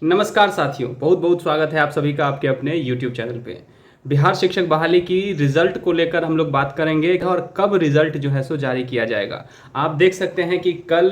नमस्कार साथियों, बहुत बहुत स्वागत है आप सभी का आपके अपने YouTube चैनल पे। बिहार शिक्षक बहाली की रिजल्ट को लेकर हम लोग बात करेंगे और कब रिजल्ट जो है सो जारी किया जाएगा। आप देख सकते हैं कि कल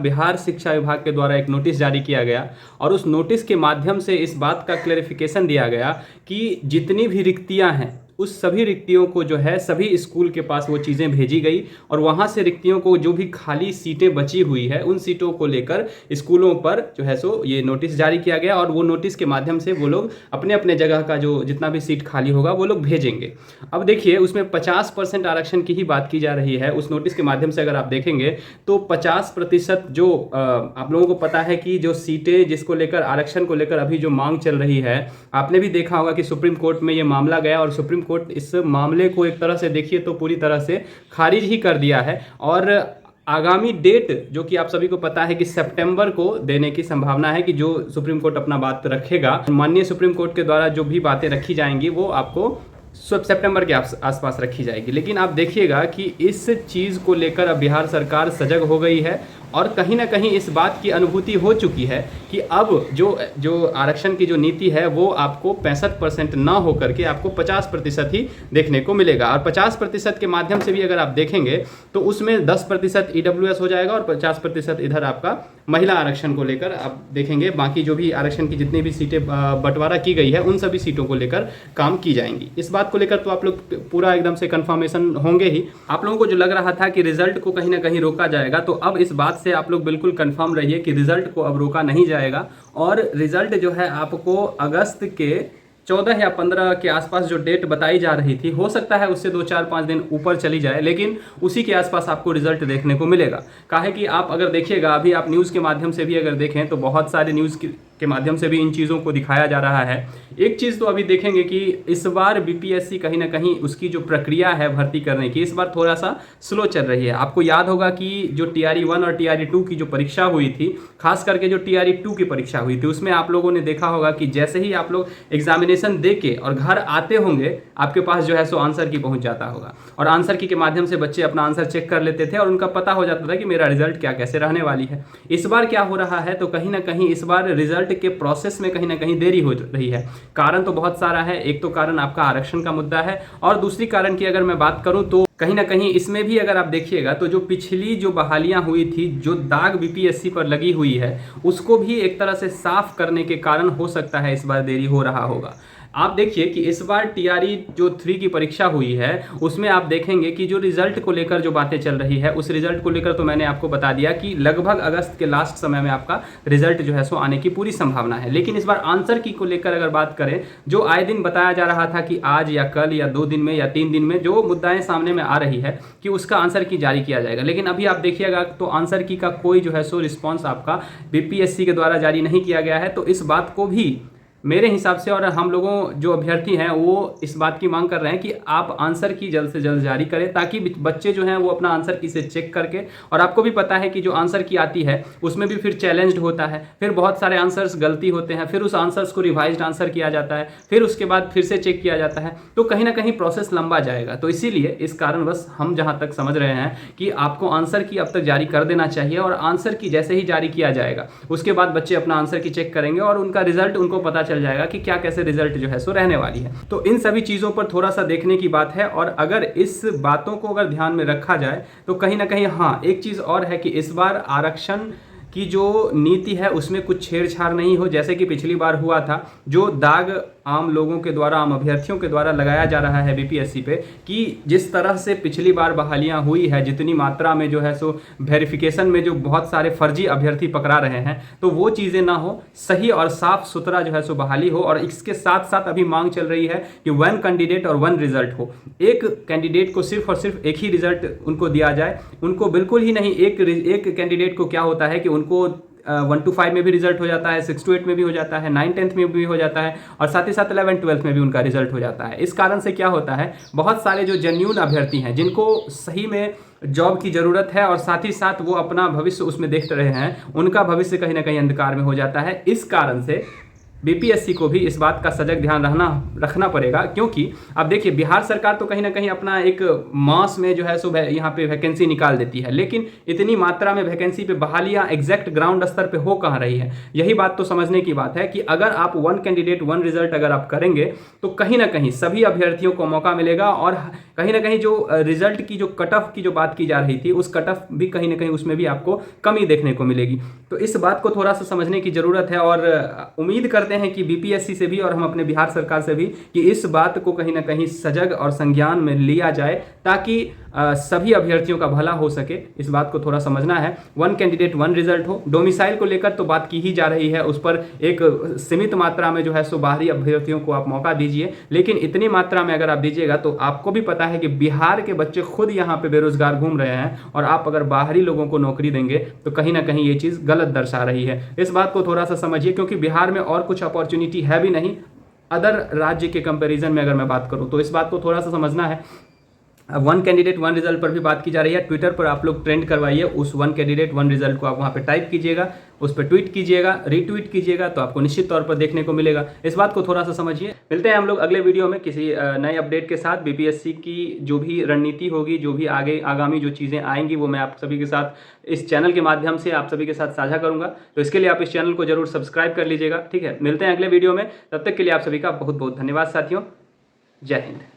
बिहार शिक्षा विभाग के द्वारा एक नोटिस जारी किया गया और उस नोटिस के माध्यम से इस बात का क्लेरिफिकेशन दिया गया कि जितनी भी रिक्तियां हैं उस सभी रिक्तियों को जो है सभी स्कूल के पास वो चीज़ें भेजी गई और वहाँ से रिक्तियों को जो भी खाली सीटें बची हुई है उन सीटों को लेकर स्कूलों पर जो है सो ये नोटिस जारी किया गया और वो नोटिस के माध्यम से वो लोग अपने अपने जगह का जो जितना भी सीट खाली होगा वो लोग भेजेंगे। अब देखिए उसमें 50% आरक्षण की ही बात की जा रही है। उस नोटिस के माध्यम से अगर आप देखेंगे तो 50% जो आप लोगों को पता है कि जो सीटें जिसको लेकर आरक्षण को लेकर अभी जो मांग चल रही है, आपने भी देखा होगा कि सुप्रीम कोर्ट में ये मामला गया और सुप्रीम कोर्ट इस मामले को एक तरह से देखिए तो पूरी तरह से खारिज ही कर दिया है और आगामी डेट जो कि आप सभी को पता है कि सितंबर को देने की संभावना है कि जो सुप्रीम कोर्ट अपना बात रखेगा। माननीय सुप्रीम कोर्ट के द्वारा जो भी बातें रखी जाएंगी वो आपको सितंबर के आसपास रखी जाएगी। लेकिन आप देखिएगा कि इस चीज़ को लेकर अब बिहार सरकार सजग हो गई है और कहीं ना कहीं इस बात की अनुभूति हो चुकी है कि अब जो आरक्षण की जो नीति है वो आपको 65% ना होकर के आपको 50% ही देखने को मिलेगा और 50% के माध्यम से भी अगर आप देखेंगे तो उसमें 10% ईडब्ल्यूएस हो जाएगा और 50% इधर आपका महिला आरक्षण को लेकर आप देखेंगे। बाकी जो भी आरक्षण की जितनी भी सीटें बंटवारा की गई है उन सभी सीटों को लेकर काम की जाएंगी। इस बात को लेकर तो आप लोग पूरा एकदम से कंफर्मेशन होंगे ही। आप लोगों को जो लग रहा था कि रिजल्ट को कहीं ना कहीं रोका जाएगा, तो अब इस बात से आप लोग बिल्कुल कंफर्म रहिए कि रिजल्ट को अब रोका नहीं जाएगा और रिजल्ट जो है आपको अगस्त के 14 या 15 के आसपास जो डेट बताई जा रही थी, हो सकता है उससे 2-4-5 दिन ऊपर चली जाए, लेकिन उसी के आसपास आपको रिजल्ट देखने को मिलेगा। काहे कि आप अगर देखिएगा अभी आप न्यूज़ के माध्यम से भी अगर देखें तो बहुत सारे न्यूज़ के माध्यम से भी इन चीज़ों को दिखाया जा रहा है। एक चीज़ तो अभी देखेंगे कि इस बार बीपीएससी कहीं ना कहीं उसकी जो प्रक्रिया है भर्ती करने की इस बार थोड़ा सा स्लो चल रही है। आपको याद होगा कि जो टीआरई 1 और टीआरई 2 की जो परीक्षा हुई थी, खास करके जो टीआरई 2 की परीक्षा हुई थी, उसमें आप लोगों ने देखा होगा कि जैसे ही आप लोग एग्जामिनेशन दे के और घर आते होंगे आपके पास जो है सो आंसर की पहुंच जाता होगा और आंसर की के माध्यम से बच्चे अपना आंसर चेक कर लेते थे और उनका पता हो जाता था कि मेरा रिजल्ट क्या कैसे रहने वाली है। इस बार क्या हो रहा है, तो कहीं ना कहीं इस बार रिजल्ट के प्रोसेस में कहीं ना कहीं देरी हो रही है। कारण तो बहुत सारा है। एक तो कारण आपका आरक्षण का मुद्दा है और दूसरी कारण की अगर मैं बात करूं तो कहीं ना कहीं इसमें भी अगर आप देखिएगा तो जो पिछली जो बहालियां हुई थी, जो दाग बीपीएससी पर लगी हुई है, उसको भी एक तरह से साफ करने के कारण हो सकता है इस बार देरी हो रहा होगा। आप देखिए कि इस बार टीआरई जो 3 की परीक्षा हुई है उसमें आप देखेंगे कि जो रिजल्ट को लेकर जो बातें चल रही है, उस रिजल्ट को लेकर तो मैंने आपको बता दिया कि लगभग अगस्त के लास्ट समय में आपका रिजल्ट जो है सो आने की पूरी संभावना है। लेकिन इस बार आंसर की को लेकर अगर बात करें, जो आए दिन बताया जा रहा था कि आज या कल या 2 दिन में या 3 दिन में जो मुद्दाएं सामने में आ रही है कि उसका आंसर की जारी किया जाएगा, लेकिन अभी आप देखिएगा तो आंसर की का कोई जो है सो रिस्पॉन्स आपका बीपीएससी के द्वारा जारी नहीं किया गया है। तो इस बात को भी मेरे हिसाब से और हम लोगों जो अभ्यर्थी हैं वो इस बात की मांग कर रहे हैं कि आप आंसर की जल्द से जल्द जारी करें ताकि बच्चे जो हैं वो अपना आंसर की से चेक करके, और आपको भी पता है कि जो आंसर की आती है उसमें भी फिर चैलेंज्ड होता है, फिर बहुत सारे आंसर्स गलती होते हैं, फिर उस आंसर्स को रिवाइज्ड आंसर किया जाता है, फिर उसके बाद फिर से चेक किया जाता है, तो कहीं ना कहीं प्रोसेस लंबा जाएगा। तो इसीलिए इस कारणवश हम जहाँ तक समझ रहे हैं कि आपको आंसर की अब तक जारी कर देना चाहिए और आंसर की जैसे ही जारी किया जाएगा उसके बाद बच्चे अपना आंसर की चेक करेंगे और उनका रिजल्ट उनको पता चल जाएगा कि क्या कैसे रिजल्ट जो है सो रहने वाली है। तो इन सभी चीज़ों पर थोड़ा सा देखने की बात है और अगर इस बातों को अगर ध्यान में रखा जाए तो कहीं ना कहीं हाँ, एक चीज़ और है कि इस बार आरक्षण की जो नीति है उसमें कुछ छेड़छाड़ नहीं हो, जैसे कि पिछली बार हुआ था। जो दाग आम लोगों के द्वारा, आम अभ्यर्थियों के द्वारा लगाया जा रहा है बीपीएससी पे कि जिस तरह से पिछली बार बहालियां हुई है, जितनी मात्रा में जो है सो वेरिफिकेशन में जो बहुत सारे फर्जी अभ्यर्थी पकड़ा रहे हैं, तो वो चीज़ें ना हो, सही और साफ सुथरा जो है सो बहाली हो। और इसके साथ साथ अभी मांग चल रही है कि 1 कैंडिडेट और 1 रिजल्ट हो। एक कैंडिडेट को सिर्फ और सिर्फ एक ही रिजल्ट उनको दिया जाए, उनको बिल्कुल ही नहीं। एक कैंडिडेट को क्या होता है कि उनको 1 to 5 में भी रिजल्ट हो जाता है, 6 to 8 में भी हो जाता है, 9 10th में भी हो जाता है और साथ ही साथ 11 12th में भी उनका रिजल्ट हो जाता है। इस कारण से क्या होता है, बहुत सारे जो जेन्युइन अभ्यर्थी हैं जिनको सही में जॉब की ज़रूरत है और साथ ही साथ वो अपना भविष्य उसमें देख रहे हैं, उनका भविष्य कहीं ना कहीं अंधकार में हो जाता है। इस कारण से बीपीएससी को भी इस बात का सजग ध्यान रखना पड़ेगा, क्योंकि अब देखिए बिहार सरकार तो कहीं ना कहीं अपना एक मास में जो है सो यहाँ पे वैकेंसी निकाल देती है, लेकिन इतनी मात्रा में वैकेंसी पे बहालियां एग्जैक्ट ग्राउंड स्तर पे हो कहाँ रही है। यही बात तो समझने की बात है कि अगर आप वन कैंडिडेट वन रिजल्ट अगर आप करेंगे तो कहीं ना कहीं सभी अभ्यर्थियों को मौका मिलेगा, और कहीं ना कहीं जो रिजल्ट की जो कट ऑफ की जो बात की जा रही थी उस कट ऑफ भी कहीं ना कहीं उसमें भी आपको कमी देखने को मिलेगी। तो इस बात को थोड़ा सा समझने की जरूरत है, और उम्मीद करते हैं कि बीपीएससी से भी और हम अपने बिहार सरकार से भी कि इस बात को कहीं ना कहीं सजग और संज्ञान में लिया जाए, ताकि सभी अभ्यर्थियों का भला हो सके। इस बात को थोड़ा समझना है। वन कैंडिडेट वन रिजल्ट हो, डोमिसाइल को लेकर तो बात की ही जा रही है, उस पर एक सीमित मात्रा में जो है सो बाहरी अभ्यर्थियों को आप मौका दीजिए, लेकिन इतनी मात्रा में अगर आप दीजिएगा तो आपको भी पता है कि बिहार के बच्चे खुद यहाँ पे बेरोजगार घूम रहे हैं, और आप अगर बाहरी लोगों को नौकरी देंगे तो कहीं ना कहीं ये चीज़ गलत दर्शा रही है। इस बात को थोड़ा सा समझिए, क्योंकि बिहार में और कुछ अपॉर्चुनिटी है भी नहीं अदर राज्य के कंपैरिजन में अगर मैं बात करूं, तो इस बात को थोड़ा सा समझना है। वन कैंडिडेट वन रिजल्ट पर भी बात की जा रही है। ट्विटर पर आप लोग ट्रेंड करवाइए, उस वन कैंडिडेट वन रिजल्ट को आप वहाँ पे टाइप कीजिएगा, उस पर ट्वीट कीजिएगा, रीट्वीट कीजिएगा, तो आपको निश्चित तौर पर देखने को मिलेगा। इस बात को थोड़ा सा समझिए। मिलते हैं हम लोग अगले वीडियो में किसी नए अपडेट के साथ। बीपीएससी की जो भी रणनीति होगी, जो भी आगामी जो चीज़ें आएंगी, वो मैं आप सभी के साथ इस चैनल के माध्यम से आप सभी के साथ साझा करूंगा। तो इसके लिए आप इस चैनल को जरूर सब्सक्राइब कर लीजिएगा, ठीक है। मिलते हैं अगले वीडियो में, तब तक के लिए आप सभी का बहुत बहुत धन्यवाद साथियों। जय हिंद।